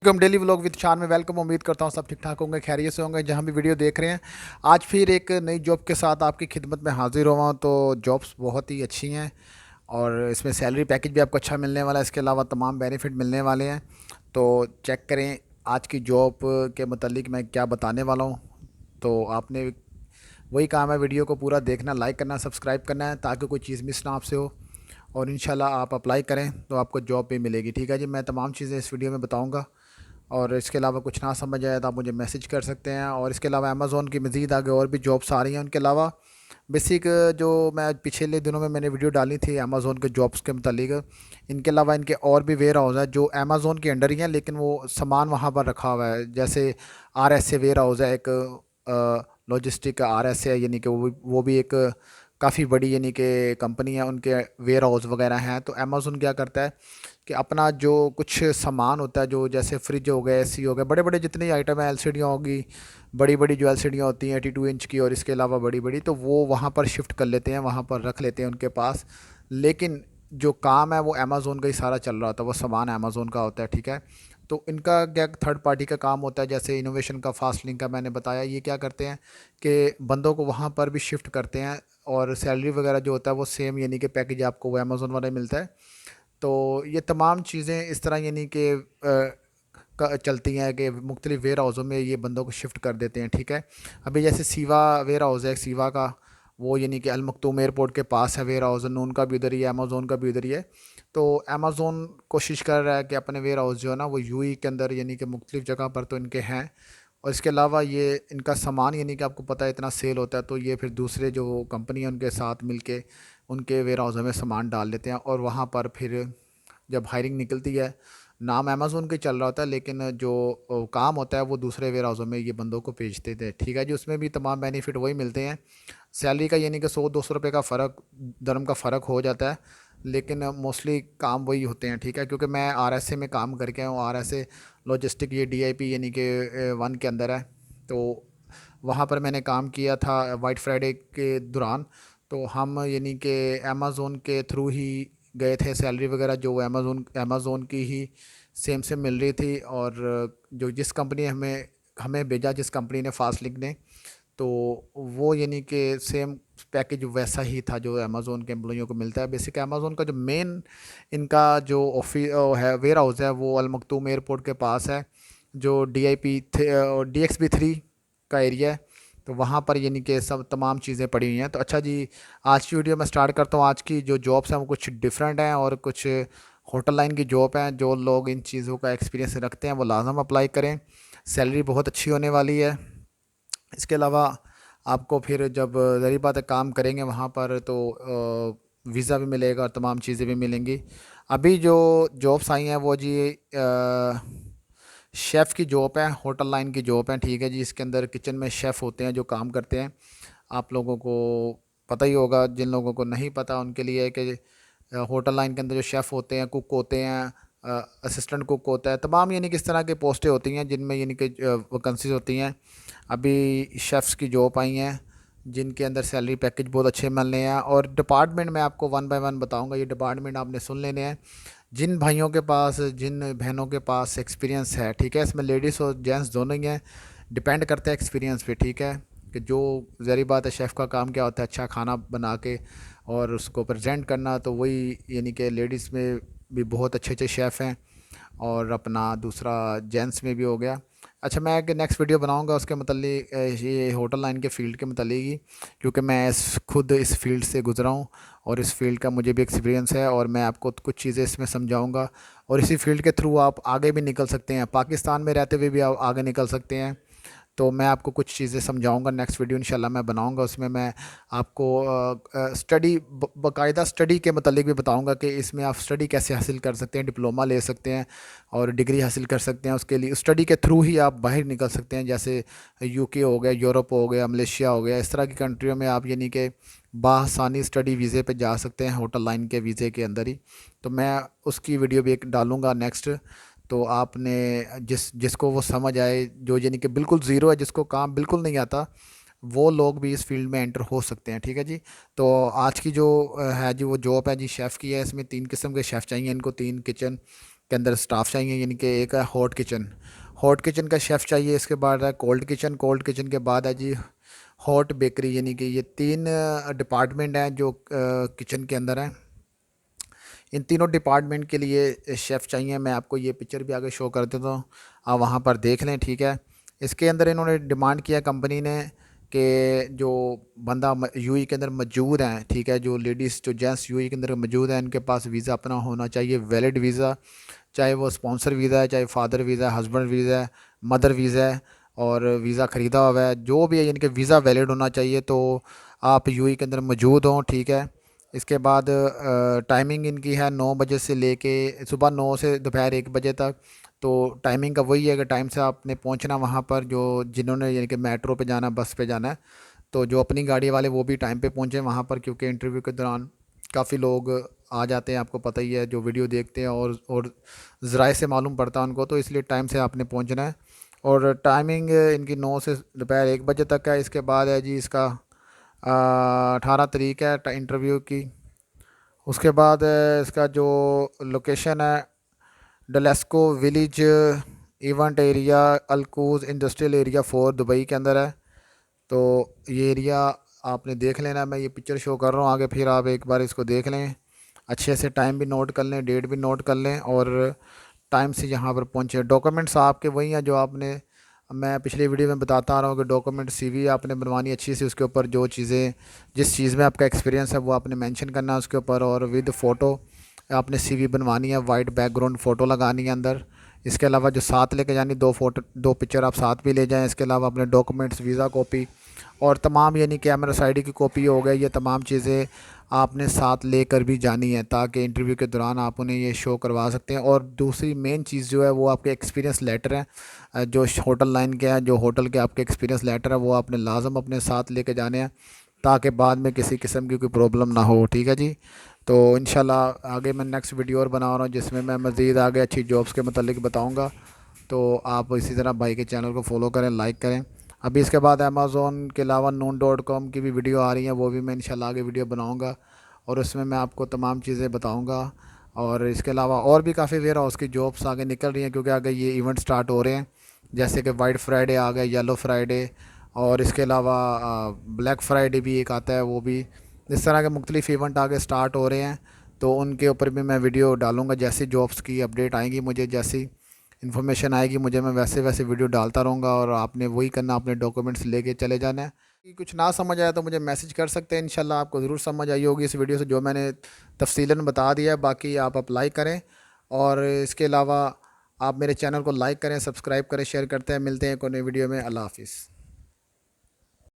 Welcome daily vlog with शान में welcome. उम्मीद करता हूँ सब ठीक ठाक होंगे, खैरियत से होंगे जहाँ भी वीडियो देख रहे हैं। आज फिर एक नई जॉब के साथ आपकी खिदमत में हाजिर हुआ हूँ। तो जॉब्स बहुत ही अच्छी हैं और इसमें सैलरी पैकेज भी आपको अच्छा मिलने वाला है। इसके अलावा तमाम बेनिफिट मिलने वाले हैं। तो चेक करें आज की जॉब के मतलब मैं क्या बताने वाला हूँ। तो आपने वही काम है, वीडियो को पूरा देखना, लाइक करना, सब्सक्राइब करना है ताकि कोई चीज़ मिस ना आपसे हो। और इंशाल्लाह आप अप्लाई करें तो आपको जॉब भी मिलेगी। ठीक है जी, मैं तमाम चीज़ें इस वीडियो में बताऊँगा। और इसके अलावा कुछ ना समझ आए तो आप मुझे मैसेज कर सकते हैं। और इसके अलावा अमेज़ोन की मज़ीद आगे और भी जॉब्स आ रही हैं। उनके अलावा बेसिक जो मैं पिछले दिनों में मैंने वीडियो डाली थी अमेज़ोन के जॉब्स के मतलब, इनके अलावा इनके और भी वेयर हाउस है जो अमेज़ोन के अंडर ही हैं, लेकिन वो सामान वहाँ पर रखा हुआ है। जैसे R S A warehouse है, एक लॉजिस्टिक आर एस ए, यानी कि वो भी एक काफ़ी बड़ी यानी कि कंपनी है, उनके वेयर हाउस वगैरह हैं। तो अमेज़ोन क्या करता है कि अपना जो कुछ सामान होता है, जो जैसे फ्रिज हो गए, एसी हो गए, बड़े बड़े जितने आइटम है, एलसीडियाँ होगी, बड़ी बड़ी जो एलसीडियाँ होती हैं 82 इंच की, और इसके अलावा बड़ी बड़ी, तो वो वहाँ पर शिफ्ट कर लेते हैं, वहाँ पर रख लेते हैं उनके पास। लेकिन जो काम है वो अमेज़ोन का ही सारा चल रहा होता है, वो सामान अमेज़ोन का होता है। ठीक है, तो इनका क्या थर्ड पार्टी का काम होता है, जैसे इनोवेशन का, फास्ट लिंक का मैंने बताया। ये क्या करते हैं कि बंदों को वहाँ पर भी शिफ्ट करते हैं और सैलरी वगैरह जो होता है वो सेम, यानी कि पैकेज आपको वो अमेज़ोन वाला मिलता है। तो ये तमाम चीज़ें इस तरह यानी कि चलती हैं कि मुख्तलिफ वेयर हाउसों में ये बंदों को शिफ्ट कर देते हैं। ठीक है, अभी जैसे सीवा वेयर हाउस है, सीवा का, वो यानी कि अल मखतूम एयरपोर्ट के पास है वेयर हाउस, नून का भी उधर ही है, अमेज़ोन का भी उधर ही है। तो अमेज़ोन कोशिश कर रहा है कि अपने वेयर हाउस जो है ना वो यूएई के अंदर, यानी कि मुख्तलिफ जगह पर तो इनके हैं। और इसके अलावा ये इनका सामान, यानी कि आपको पता है इतना सेल होता है, तो ये फिर दूसरे जो कंपनी है उनके साथ मिलके उनके वेयर हाउस में सामान डाल देते हैं। और वहाँ पर फिर जब हायरिंग निकलती है, नाम अमेज़ोन का ही चल रहा होता है, लेकिन जो काम होता है वो दूसरे वेयर हाउसों में ये बंदों को भेजते थे। ठीक है जी, उसमें भी तमाम बेनिफिट वही मिलते हैं। सैलरी का यानी कि 100-200 रुपये का फ़र्क, दरम का फ़र्क हो जाता है, लेकिन मोस्टली काम वही होते हैं। ठीक है, क्योंकि मैं आरएसए में काम करके आया हूँ। आरएसए लॉजिस्टिक, ये डीआईपी यानी कि 1 के अंदर है। तो वहाँ पर मैंने काम किया था वाइट फ्राइडे के दौरान। तो हम यानी कि अमेज़ोन के थ्रू ही गए थे। सैलरी वगैरह जो अमेज़ोन अमेज़ोन की ही सेम सेम मिल रही थी। और जो जिस कंपनी हमें हमें भेजा, जिस कंपनी ने, फास्ट लिंक ने, तो वो यानी कि सेम पैकेज वैसा ही था जो अमेज़ोन के एम्प्लॉइयों को मिलता है। बेसिक अमेज़ोन का जो मेन इनका जो ऑफिस है, वेयर हाउस है, वो अल मखतूम एयरपोर्ट के पास है, जो DXB3 का एरिया है। तो वहाँ पर यानी कि सब तमाम चीज़ें पड़ी हुई हैं। तो अच्छा जी, आज की वीडियो मैं स्टार्ट करता हूँ। आज की जो जॉब्स हैं वो कुछ डिफरेंट हैं और कुछ होटल लाइन की जॉब हैं। जो लोग इन चीज़ों का एक्सपीरियंस रखते हैं वो लाजम अप्लाई करें, सैलरी बहुत अच्छी होने वाली है। इसके अलावा आपको फिर जब ज़ाहिर बात है काम करेंगे वहाँ पर, तो वीज़ा भी मिलेगा और तमाम चीज़ें भी मिलेंगी। अभी जो जॉब्स आई हैं वो जी शेफ़ की जॉब है, होटल लाइन की जॉब है। ठीक है जी, इसके अंदर किचन में शेफ़ होते हैं जो काम करते हैं। आप लोगों को पता ही होगा, जिन लोगों को नहीं पता उनके लिए है कि होटल लाइन के अंदर जो शेफ़ होते हैं, कुक होते हैं, असिस्टेंट कुक होता है, तमाम यानी किस तरह की पोस्टें होती हैं जिनमें यानी कि वैकेंसीज होती हैं। अभी शेफ़्स की जॉब आई हैं जिनके अंदर सैलरी पैकेज बहुत अच्छे मिलने हैं। और डिपार्टमेंट मैं आपको वन बाय वन बताऊंगा, ये डिपार्टमेंट आपने सुन लेने हैं। जिन भाइयों के पास, जिन बहनों के पास एक्सपीरियंस है, ठीक है, इसमें लेडीज़ और जेंट्स दोनों ही हैं, डिपेंड करता है एक्सपीरियंस पे। ठीक है, कि जो ज़ाहिर बात है शेफ़ का काम क्या होता है, अच्छा खाना बना के और उसको प्रेजेंट करना, तो वही यानी कि लेडीज़ में भी बहुत अच्छे अच्छे शेफ़ हैं। और अपना दूसरा जेंट्स में भी हो गया। अच्छा, मैं एक नेक्स्ट वीडियो बनाऊंगा उसके मतलब ये होटल लाइन के फ़ील्ड के मतलब ही, क्योंकि मैं खुद इस फील्ड से गुज़रा हूँ और इस फील्ड का मुझे भी एक्सपीरियंस है। और मैं आपको कुछ चीज़ें इसमें समझाऊंगा और इसी फील्ड के थ्रू आप आगे भी निकल सकते हैं, पाकिस्तान में रहते हुए भी आप आगे निकल सकते हैं। तो मैं आपको कुछ चीज़ें समझाऊंगा, नेक्स्ट वीडियो इंशाल्लाह मैं बनाऊंगा। उसमें मैं आपको स्टडी, बाकायदा स्टडी के मतलब भी बताऊंगा कि इसमें आप स्टडी कैसे हासिल कर सकते हैं, डिप्लोमा ले सकते हैं और डिग्री हासिल कर सकते हैं। उसके लिए स्टडी के थ्रू ही आप बाहर निकल सकते हैं, जैसे यूके हो गया, यूरोप हो गया, मलेशिया हो गया, इस तरह की कंट्रियों में आप यानी कि बासानी स्टडी वीज़े पे जा सकते हैं, होटल लाइन के वीज़े के अंदर ही। तो मैं उसकी वीडियो भी एक डालूँगा नेक्स्ट। तो आपने जिसको वो समझ आए, जो यानी कि बिल्कुल ज़ीरो है, जिसको काम बिल्कुल नहीं आता, वो लोग भी इस फील्ड में एंटर हो सकते हैं। ठीक है जी, तो आज की जो है जी वो जॉब है जी शेफ़ की है। इसमें 3 किस्म के शेफ़ चाहिए इनको, 3 किचन के अंदर स्टाफ चाहिए, यानी कि एक है हॉट किचन, हॉट किचन का शेफ़ चाहिए। इसके बाद है कोल्ड किचन, कोल्ड किचन के बाद है जी हॉट बेकरी, यानी कि ये 3 डिपार्टमेंट हैं जो किचन के अंदर हैं। इन तीनों डिपार्टमेंट के लिए शेफ़ चाहिए। मैं आपको ये पिक्चर भी आगे शो कर देता हूँ, आप वहाँ पर देख लें, ठीक है। इसके अंदर इन्होंने डिमांड किया कंपनी ने कि जो बंदा यूएई के अंदर मौजूद हैं, ठीक है, जो लेडीज़ जो जेंट्स यूएई के अंदर मौजूद हैं, इनके पास वीज़ा अपना होना चाहिए, वैलिड वीज़ा, चाहे वो स्पॉन्सर वीज़ा है, चाहे फादर वीज़ा है, हस्बैंड वीज़ा है, मदर वीज़ा है, और वीज़ा ख़रीदा हुआ है, जो भी है, इनके वीज़ा वैलिड होना चाहिए। तो आप यूएई के अंदर मौजूद हों, ठीक है। इसके बाद टाइमिंग इनकी है 9 बजे से लेके सुबह 9 से दोपहर 1 बजे तक। तो टाइमिंग का वही है कि टाइम से आपने पहुंचना वहाँ पर, जो जिन्होंने यानी कि मेट्रो पे जाना, बस पे जाना है, तो जो अपनी गाड़ी वाले वो भी टाइम पे पहुँचे वहाँ पर, क्योंकि इंटरव्यू के दौरान काफ़ी लोग आ जाते हैं, आपको पता ही है, जो वीडियो देखते हैं और ज़राए से मालूम पड़ता है उनको, तो इसलिए टाइम से आपने पहुँचना है। और टाइमिंग इनकी 9 से दोपहर 1 बजे तक है। इसके बाद है जी इसका 18 तारीख है इंटरव्यू की। उसके बाद इसका जो लोकेशन है Dulsco village event area Al Quoz industrial area 4 Dubai के अंदर है। तो ये एरिया आपने देख लेना, मैं ये पिक्चर शो कर रहा हूँ आगे, फिर आप एक बार इसको देख लें अच्छे से, टाइम भी नोट कर लें, डेट भी नोट कर लें, और टाइम से यहाँ पर पहुँचे। डॉक्यूमेंट्स आपके वही हैं जो आपने, मैं पिछली वीडियो में बताता आ रहा हूँ कि डॉक्यूमेंट सीवी आपने बनवानी अच्छी से, उसके ऊपर जो चीज़ें, जिस चीज़ में आपका एक्सपीरियंस है वो आपने मेंशन करना है उसके ऊपर, और विद फ़ोटो आपने सीवी बनवानी है, वाइट बैकग्राउंड फ़ोटो लगानी है अंदर। इसके अलावा जो साथ लेके जानी, 2 पिक्चर आप साथ भी ले जाएं। इसके अलावा अपने डॉक्यूमेंट्स, वीज़ा कॉपी और तमाम यानी कैमरा आईडी की कॉपी हो गई, ये तमाम चीज़ें आपने साथ लेकर भी जानी है, ताकि इंटरव्यू के दौरान आप उन्हें ये शो करवा सकते हैं। और दूसरी मेन चीज़ जो है वो आपके एक्सपीरियंस लेटर है, जो होटल लाइन के हैं, जो होटल के आपके एक्सपीरियंस लेटर है, वो आपने लाजम अपने साथ लेके जाने हैं, ताकि बाद में किसी किस्म की कोई प्रॉब्लम ना हो, ठीक है जी। तो इंशाल्लाह आगे मैं नेक्स्ट वीडियो और बना रहा हूँ जिसमें मैं मज़ीद आगे अच्छी जॉब्स के मतलब बताऊँगा। तो आप इसी तरह भाई के चैनल को फॉलो करें, लाइक करें। अभी इसके बाद अमेज़ोन के अलावा noon.com की भी वीडियो आ रही हैं, वो भी मैं इंशाल्लाह आगे वीडियो बनाऊंगा, और उसमें मैं आपको तमाम चीज़ें बताऊंगा। और इसके अलावा और भी काफ़ी वेयर हाउस की जॉब्स आगे निकल रही हैं, क्योंकि आगे ये इवेंट स्टार्ट हो रहे हैं, जैसे कि वाइट फ्राइडे आ गया, येलो फ्राइडे, और इसके अलावा ब्लैक फ्राइडे भी एक आता है, वो भी, इस तरह के मुख्तलिफ इवेंट आगे स्टार्ट हो रहे हैं। तो उनके ऊपर भी मैं वीडियो डालूँगा, जैसी जॉब्स की अपडेट आएंगी मुझे, जैसी इन्फॉर्मेशन आएगी मुझे, मैं वैसे वैसे वीडियो डालता रहूँगा, और आपने वही करना, अपने डॉक्यूमेंट्स लेके चले जाना है। कि कुछ ना समझ आया तो मुझे मैसेज कर सकते हैं, इंशाल्लाह आपको ज़रूर समझ आई होगी इस वीडियो से, जो मैंने तफसीलन बता दिया है। बाकी आप अप्लाई करें, और इसके अलावा आप मेरे चैनल को लाइक करें, सब्सक्राइब करें, शेयर करते हैं। मिलते हैं एक और नई वीडियो में। अल्लाह हाफिज़।